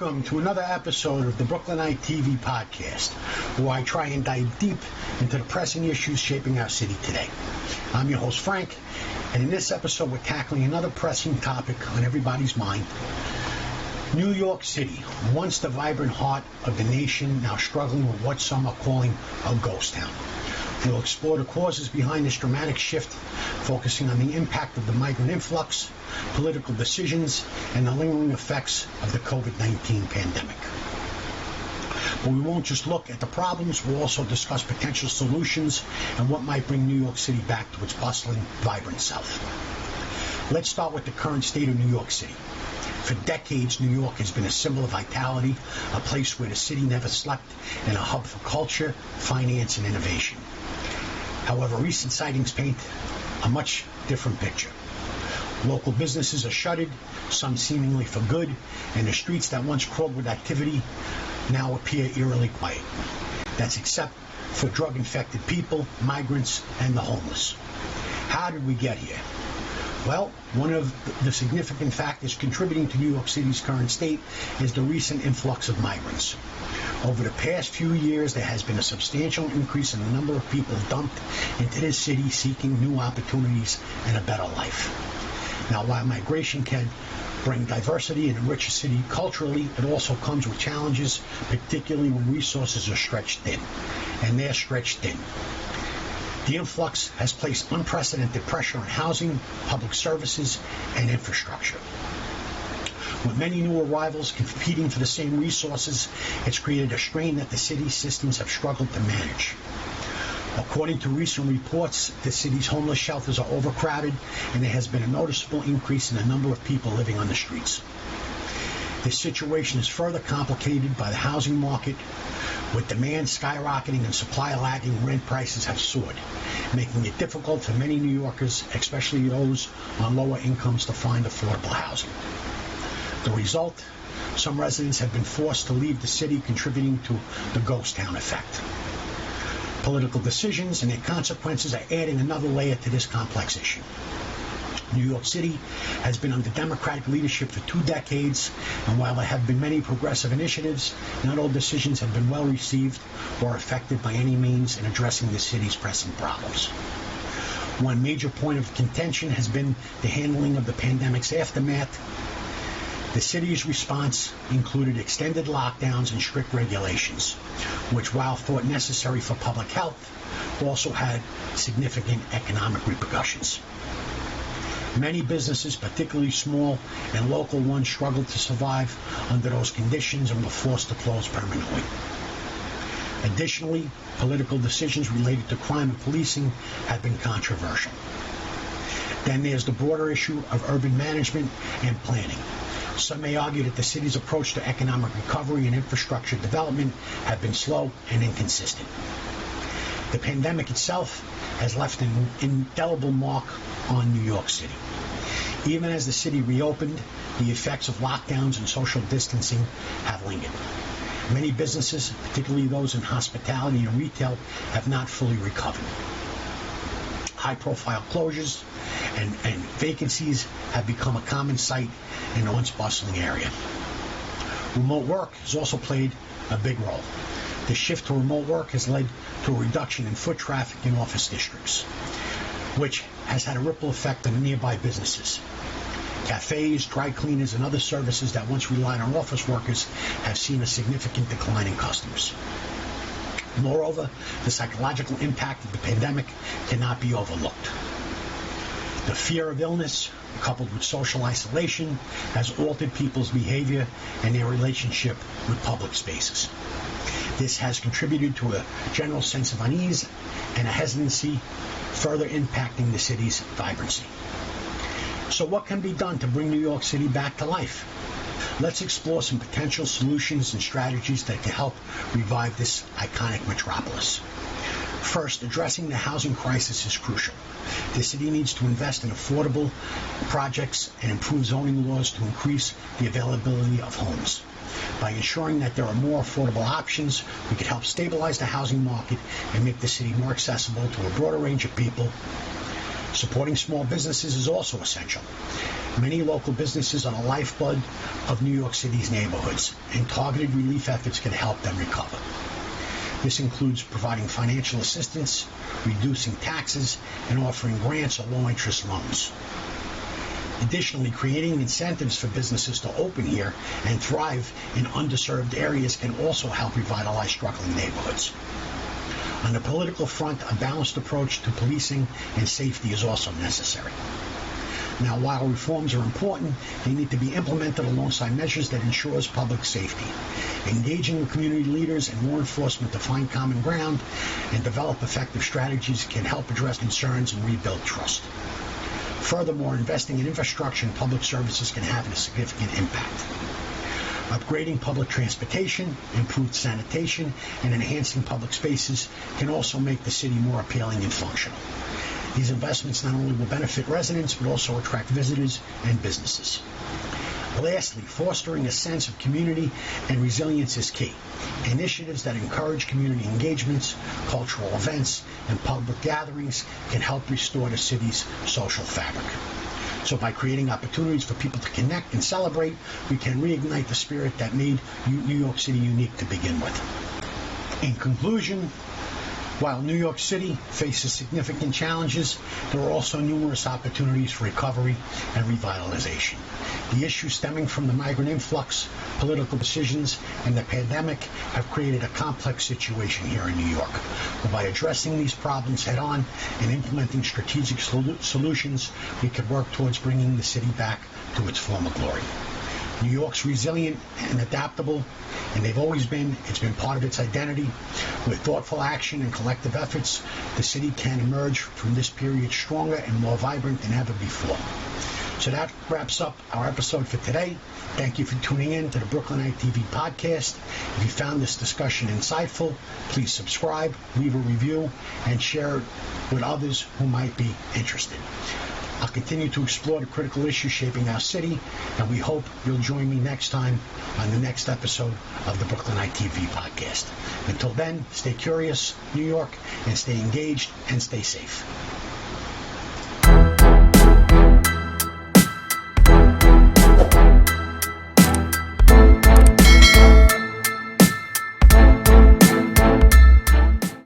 Welcome to another episode of the Brooklynite TV podcast, where I try and dive deep into the pressing issues shaping our city today. I'm your host, Frank, and in this episode we're tackling another pressing topic on everybody's mind. New York City, once the vibrant heart of the nation, now struggling with what some are calling a ghost town. We'll explore the causes behind this dramatic shift, focusing on the impact of the migrant influx, political decisions, and the lingering effects of the COVID-19 pandemic. But we won't just look at the problems, we'll also discuss potential solutions and what might bring New York City back to its bustling, vibrant self. Let's start with the current state of New York City. For decades, New York has been a symbol of vitality, a place where the city never slept, and a hub for culture, finance, and innovation. However, recent sightings paint a much different picture. Local businesses are shuttered, some seemingly for good, and the streets that once crawled with activity now appear eerily quiet. That's except for drug-infected people, migrants, and the homeless. How did we get here? Well, one of the significant factors contributing to New York City's current state is the recent influx of migrants. Over the past few years, there has been a substantial increase in the number of people dumped into this city seeking new opportunities and a better life. Now, while migration can bring diversity and enrich a city culturally, it also comes with challenges, particularly when resources are stretched thin. And they're stretched thin. The influx has placed unprecedented pressure on housing, public services, and infrastructure. With many new arrivals competing for the same resources, it's created a strain that the city's systems have struggled to manage. According to recent reports, the city's homeless shelters are overcrowded, and there has been a noticeable increase in the number of people living on the streets. This situation is further complicated by the housing market. With demand skyrocketing and supply lagging, rent prices have soared, making it difficult for many New Yorkers, especially those on lower incomes, to find affordable housing. The result? Some residents have been forced to leave the city, contributing to the ghost town effect. Political decisions and their consequences are adding another layer to this complex issue. New York City has been under Democratic leadership for 2 decades, and while there have been many progressive initiatives, not all decisions have been well received or effective by any means in addressing the city's pressing problems. One major point of contention has been the handling of the pandemic's aftermath. The city's response included extended lockdowns and strict regulations, which, while thought necessary for public health, also had significant economic repercussions. Many businesses, particularly small and local ones, struggled to survive under those conditions and were forced to close permanently. Additionally, political decisions related to crime and policing have been controversial. Then there's the broader issue of urban management and planning. Some may argue that the city's approach to economic recovery and infrastructure development have been slow and inconsistent. The pandemic itself has left an indelible mark on New York City. Even as the city reopened, the effects of lockdowns and social distancing have lingered. Many businesses, particularly those in hospitality and retail, have not fully recovered. High-profile closures and vacancies have become a common sight in the once bustling area. Remote work has also played a big role. The shift to remote work has led to a reduction in foot traffic in office districts, which has had a ripple effect on nearby businesses. Cafes, dry cleaners, and other services that once relied on office workers have seen a significant decline in customers. Moreover, the psychological impact of the pandemic cannot be overlooked. The fear of illness, coupled with social isolation, has altered people's behavior and their relationship with public spaces. This has contributed to a general sense of unease and a hesitancy, further impacting the city's vibrancy. So what can be done to bring New York City back to life? Let's explore some potential solutions and strategies that can help revive this iconic metropolis. First, addressing the housing crisis is crucial. The city needs to invest in affordable projects and improve zoning laws to increase the availability of homes. By ensuring that there are more affordable options, we could help stabilize the housing market and make the city more accessible to a broader range of people. Supporting small businesses is also essential. Many local businesses are the lifeblood of New York City's neighborhoods, and targeted relief efforts can help them recover. This includes providing financial assistance, reducing taxes, and offering grants or low-interest loans. Additionally, creating incentives for businesses to open here and thrive in underserved areas can also help revitalize struggling neighborhoods. On the political front, a balanced approach to policing and safety is also necessary. Now, while reforms are important, they need to be implemented alongside measures that ensures public safety. Engaging with community leaders and law enforcement to find common ground and develop effective strategies can help address concerns and rebuild trust. Furthermore, investing in infrastructure and public services can have a significant impact. Upgrading public transportation, improved sanitation, and enhancing public spaces can also make the city more appealing and functional. These investments not only will benefit residents, but also attract visitors and businesses. Lastly, fostering a sense of community and resilience is key. Initiatives that encourage community engagements, cultural events, and public gatherings can help restore the city's social fabric. So by creating opportunities for people to connect and celebrate, we can reignite the spirit that made New York City unique to begin with. In conclusion, while New York City faces significant challenges, there are also numerous opportunities for recovery and revitalization. The issues stemming from the migrant influx, political decisions, and the pandemic have created a complex situation here in New York. But by addressing these problems head-on and implementing strategic solutions, we can work towards bringing the city back to its former glory. New York's resilient and adaptable, and they've always been. It's been part of its identity. With thoughtful action and collective efforts, the city can emerge from this period stronger and more vibrant than ever before. So that wraps up our episode for today. Thank you for tuning in to the Brooklynite TV podcast. If you found this discussion insightful, please subscribe, leave a review, and share it with others who might be interested. I'll continue to explore the critical issues shaping our city, and we hope you'll join me next time on the next episode of the Brooklynite TV podcast. Until then, stay curious, New York, and stay engaged and stay safe.